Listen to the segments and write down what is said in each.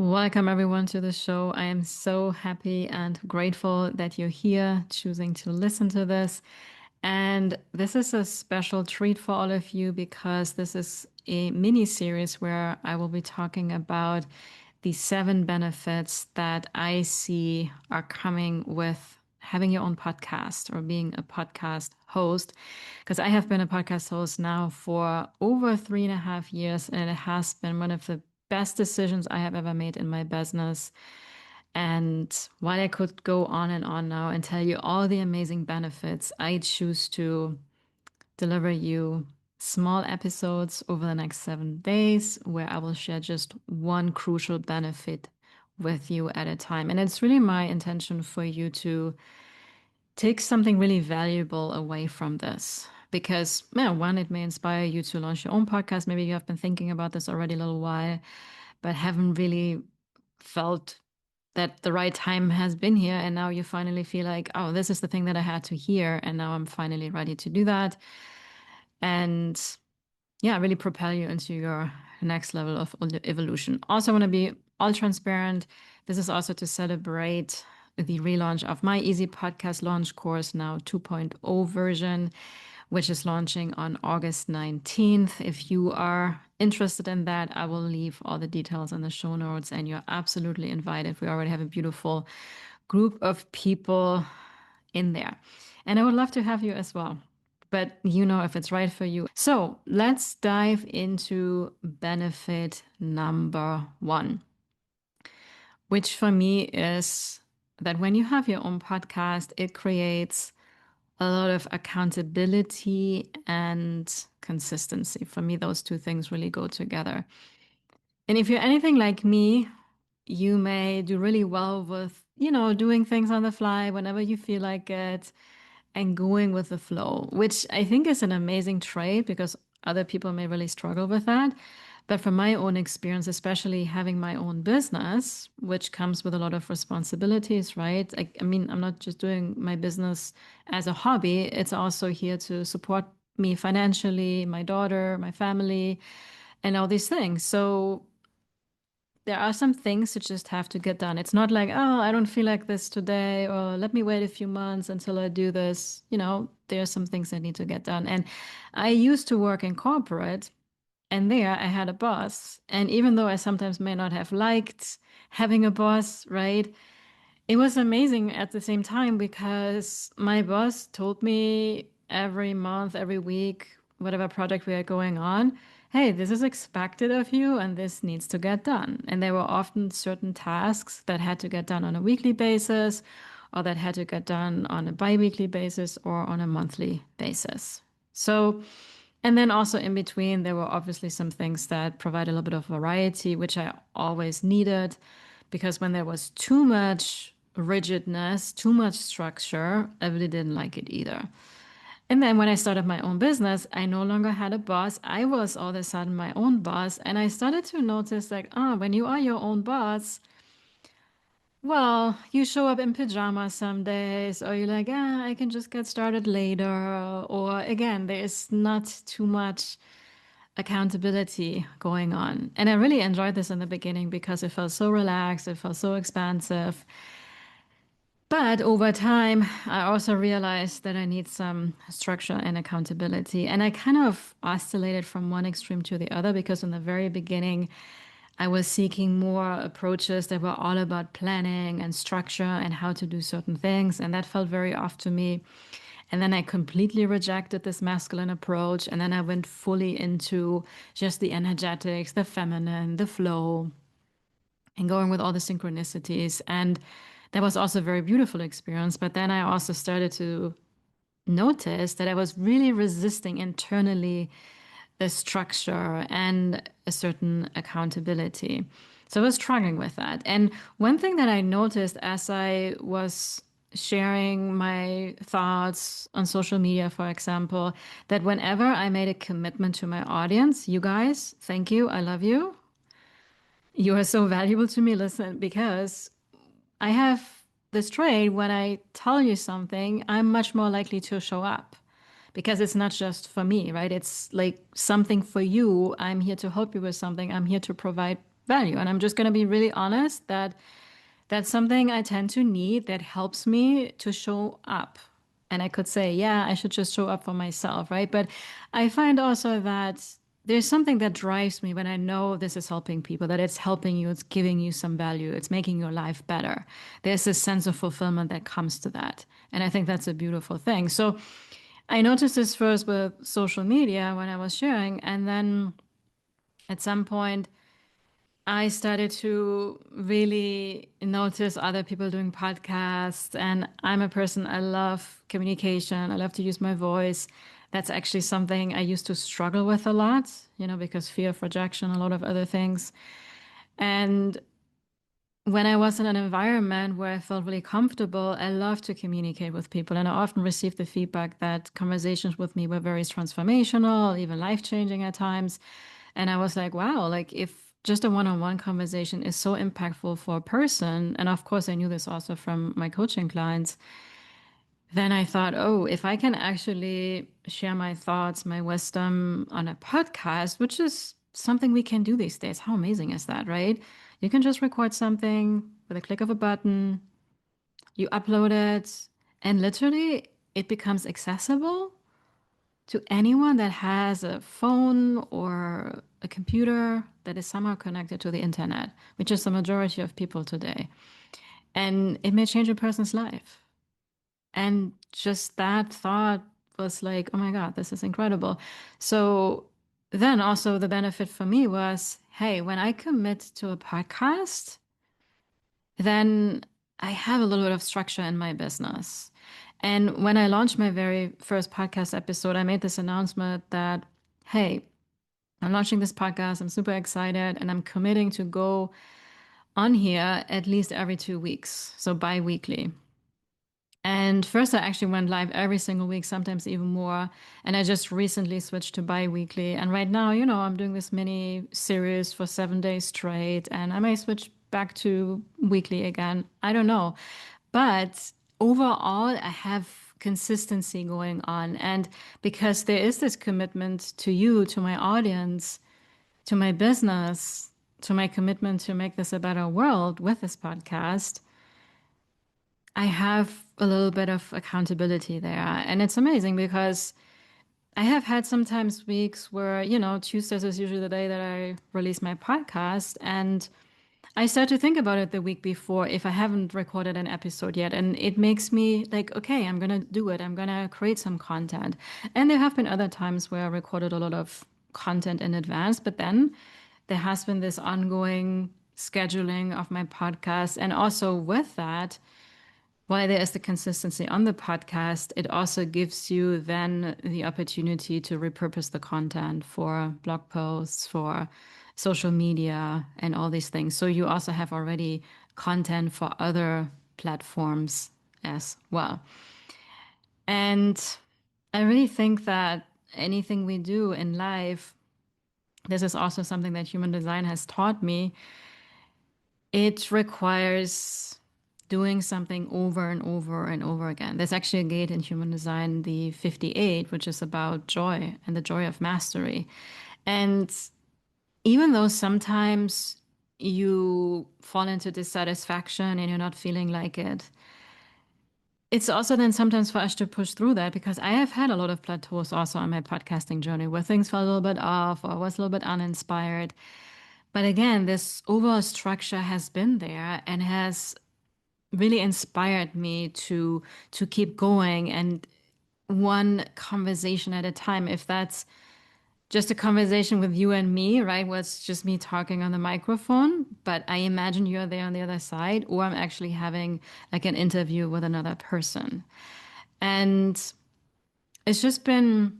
Welcome, everyone, to the show. I am so happy and grateful that you're here choosing to listen to this. And this is a special treat for all of you because this is a mini series where I will be talking about the 7 benefits that I see are coming with having your own podcast or being a podcast host. Because I have been a podcast host now for over 3.5 years, and it has been one of the best decisions I have ever made in my business. And while I could go on and on now and tell you all the amazing benefits, I choose to deliver you small episodes over the next 7 days where I will share just one crucial benefit with you at a time. And it's really my intention for you to take something really valuable away from this. Because, yeah, one, it may inspire you to launch your own podcast. Maybe you have been thinking about this already a little while, but haven't really felt that the right time has been here. And now you finally feel like, oh, this is the thing that I had to hear. And now I'm finally ready to do that. And yeah, really propel you into your next level of evolution. Also, want to be all transparent. This is also to celebrate the relaunch of my Easy Podcast Launch course, now 2.0 version, which is launching on August 19th. If you are interested in that, I will leave all the details in the show notes, and you're absolutely invited. We already have a beautiful group of people in there. And I would love to have you as well, but you know if it's right for you. So let's dive into benefit number one, which for me is that when you have your own podcast, it creates a lot of accountability and consistency. For me, those two things really go together. And if you're anything like me, you may do really well with, doing things on the fly whenever you feel like it and going with the flow, which I think is an amazing trait because other people may really struggle with that. But from my own experience, especially having my own business, which comes with a lot of responsibilities, right? I mean, I'm not just doing my business as a hobby, it's also here to support me financially, my daughter, my family, and all these things. So there are some things that just have to get done. It's not like, oh, I don't feel like this today, or let me wait a few months until I do this. There are some things that need to get done. And I used to work in corporate, and there I had a boss. And even though I sometimes may not have liked having a boss, right? It was amazing at the same time because my boss told me every month, every week, whatever project we are going on, hey, this is expected of you and this needs to get done. And there were often certain tasks that had to get done on a weekly basis or that had to get done on a bi-weekly basis or on a monthly basis. So, and then also in between, there were obviously some things that provide a little bit of variety, which I always needed because when there was too much rigidness, too much structure, I really didn't like it either. And then when I started my own business, I no longer had a boss. I was all of a sudden my own boss. And I started to notice like, when you are your own boss, well, you show up in pajamas some days, or you're like, I can just get started later. Or again, there is not too much accountability going on. And I really enjoyed this in the beginning because it felt so relaxed, it felt so expansive. But over time, I also realized that I need some structure and accountability. And I kind of oscillated from one extreme to the other because in the very beginning, I was seeking more approaches that were all about planning and structure and how to do certain things. And that felt very off to me. And then I completely rejected this masculine approach. And then I went fully into just the energetics, the feminine, the flow, and going with all the synchronicities. And that was also a very beautiful experience. But then I also started to notice that I was really resisting internally a structure and a certain accountability. So I was struggling with that. And one thing that I noticed as I was sharing my thoughts on social media, for example, that whenever I made a commitment to my audience, you guys, thank you, I love you. You are so valuable to me. Listen, because I have this trait when I tell you something, I'm much more likely to show up because it's not just for me, right? It's like something for you. I'm here to help you with something. I'm here to provide value. And I'm just going to be really honest that that's something I tend to need that helps me to show up. And I could say, yeah, I should just show up for myself, right? But I find also that there's something that drives me when I know this is helping people, that it's helping you, it's giving you some value, it's making your life better. There's this sense of fulfillment that comes to that. And I think that's a beautiful thing. So I noticed this first with social media when I was sharing. And then at some point, I started to really notice other people doing podcasts. And I'm a person, I love communication, I love to use my voice. That's actually something I used to struggle with a lot, because fear of rejection, a lot of other things. And when I was in an environment where I felt really comfortable, I love to communicate with people. And I often received the feedback that conversations with me were very transformational, even life-changing at times. And I was like, wow, like if just a one-on-one conversation is so impactful for a person, and of course I knew this also from my coaching clients, then I thought, oh, if I can actually share my thoughts, my wisdom on a podcast, which is something we can do these days. How amazing is that, right? You can just record something with a click of a button, you upload it, and literally it becomes accessible to anyone that has a phone or a computer that is somehow connected to the internet, which is the majority of people today. And it may change a person's life. And just that thought was like, oh my God, this is incredible. So then also the benefit for me was, hey, when I commit to a podcast, then I have a little bit of structure in my business. And when I launched my very first podcast episode, I made this announcement that, hey, I'm launching this podcast. I'm super excited and I'm committing to go on here at least every 2 weeks, so bi weekly. And first, I actually went live every single week, sometimes even more. And I just recently switched to bi-weekly. And right now, I'm doing this mini series for 7 days straight. And I may switch back to weekly again. I don't know. But overall, I have consistency going on. And because there is this commitment to you, to my audience, to my business, to my commitment to make this a better world with this podcast, I have a little bit of accountability there. And it's amazing because I have had sometimes weeks where, Tuesdays is usually the day that I release my podcast. And I start to think about it the week before if I haven't recorded an episode yet. And it makes me like, okay, I'm going to do it. I'm going to create some content. And there have been other times where I recorded a lot of content in advance, but then there has been this ongoing scheduling of my podcast. And also with that, while there is the consistency on the podcast, it also gives you then the opportunity to repurpose the content for blog posts, for social media, and all these things. So you also have already content for other platforms as well. And I really think that anything we do in life, this is also something that human design has taught me. It requires doing something over and over and over again. There's actually a gate in human design, the 58, which is about joy and the joy of mastery. And even though sometimes you fall into dissatisfaction and you're not feeling like it, it's also then sometimes for us to push through that because I have had a lot of plateaus also on my podcasting journey where things felt a little bit off or was a little bit uninspired. But again, this overall structure has been there and has really inspired me to keep going and one conversation at a time. If that's just a conversation with you and me, right? Where it's just me talking on the microphone, but I imagine you're there on the other side, or I'm actually having like an interview with another person. And it's just been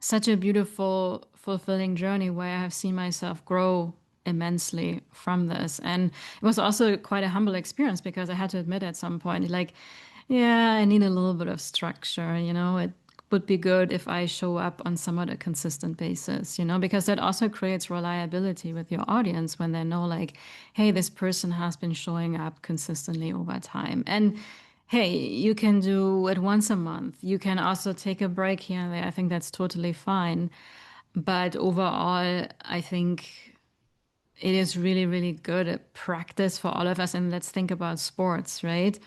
such a beautiful, fulfilling journey where I have seen myself grow immensely from this. And it was also quite a humble experience because I had to admit at some point, like, yeah, I need a little bit of structure, it would be good if I show up on somewhat a consistent basis, because that also creates reliability with your audience when they know, like, hey, this person has been showing up consistently over time. And hey, you can do it once a month. You can also take a break here and there. I think that's totally fine. But overall, I think it is really, really good at practice for all of us. And let's think about sports, right?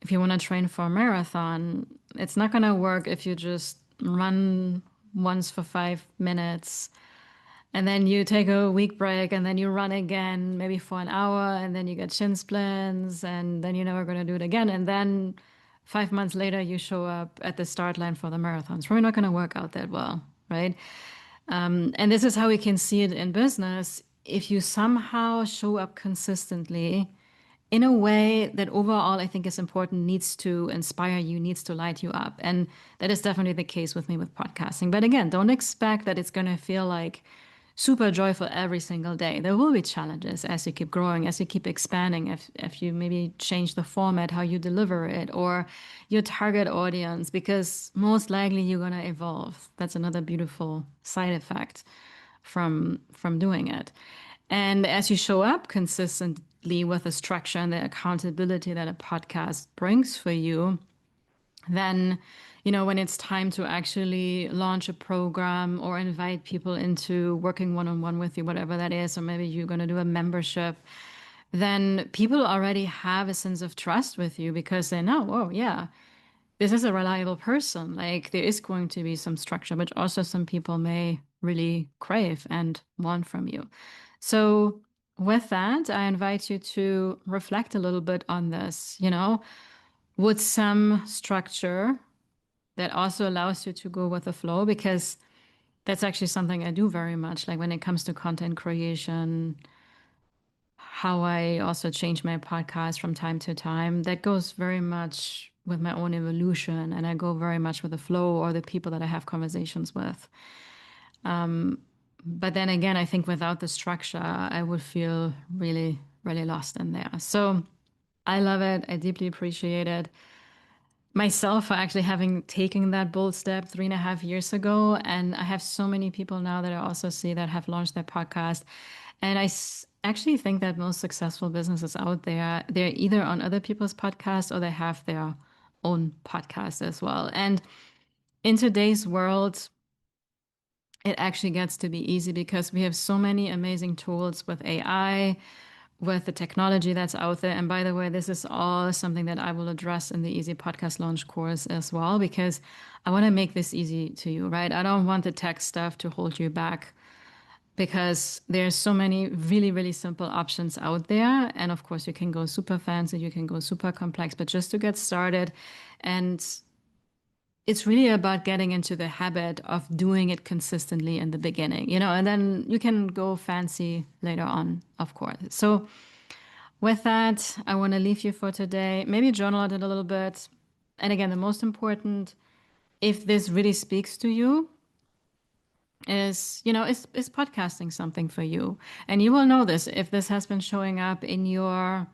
If you want to train for a marathon, it's not going to work if you just run once for 5 minutes and then you take a week break and then you run again, maybe for an hour, and then you get shin splints, and then you're never going to do it again. And then 5 months later, you show up at the start line for the marathon. It's probably not going to work out that well, right? And this is how we can see it in business. If you somehow show up consistently in a way that overall I think is important, needs to inspire you, needs to light you up. And that is definitely the case with me with podcasting. But again, don't expect that it's going to feel like super joyful every single day. There will be challenges as you keep growing, as you keep expanding, if you maybe change the format, how you deliver it, or your target audience, because most likely you're going to evolve. That's another beautiful side effect from doing it. And as you show up consistently with the structure and the accountability that a podcast brings for you, then, when it's time to actually launch a program or invite people into working one on one with you, whatever that is, or maybe you're going to do a membership, then people already have a sense of trust with you because they know, oh, yeah, this is a reliable person. Like there is going to be some structure, but also some people may really crave and want from you. So, with that, I invite you to reflect a little bit on this. Would some structure that also allows you to go with the flow, because that's actually something I do very much. Like when it comes to content creation, how I also change my podcast from time to time, that goes very much with my own evolution. And I go very much with the flow or the people that I have conversations with. But then again, I think without the structure, I would feel really, really lost in there. So I love it. I deeply appreciate it myself for actually having taken that bold step 3.5 years ago. And I have so many people now that I also see that have launched their podcast. And actually think that most successful businesses out there, they're either on other people's podcasts or they have their own podcast as well. And in today's world, it actually gets to be easy because we have so many amazing tools with AI, with the technology that's out there. And by the way, this is all something that I will address in the Easy Podcast Launch course as well, because I want to make this easy to you, right? I don't want the tech stuff to hold you back because there's so many really, really simple options out there. And of course, you can go super fancy, you can go super complex, but just to get started. And it's really about getting into the habit of doing it consistently in the beginning, and then you can go fancy later on, of course. So with that, I want to leave you for today. Maybe journal it a little bit. And again, the most important, if this really speaks to you, is podcasting something for you? And you will know this if this has been showing up in your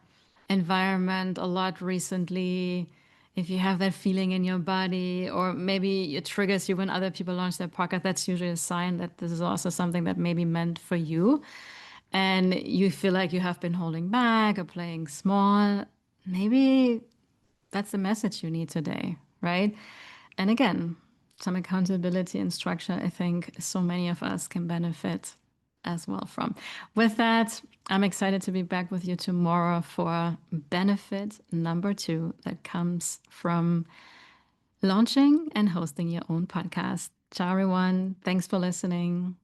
environment a lot recently, if you have that feeling in your body, or maybe it triggers you when other people launch their podcast, that's usually a sign that this is also something that may be meant for you. And you feel like you have been holding back or playing small, maybe that's the message you need today, right? And again, some accountability and structure, I think so many of us can benefit as well from. With that, I'm excited to be back with you tomorrow for benefit number 2 that comes from launching and hosting your own podcast. Ciao, everyone. Thanks for listening.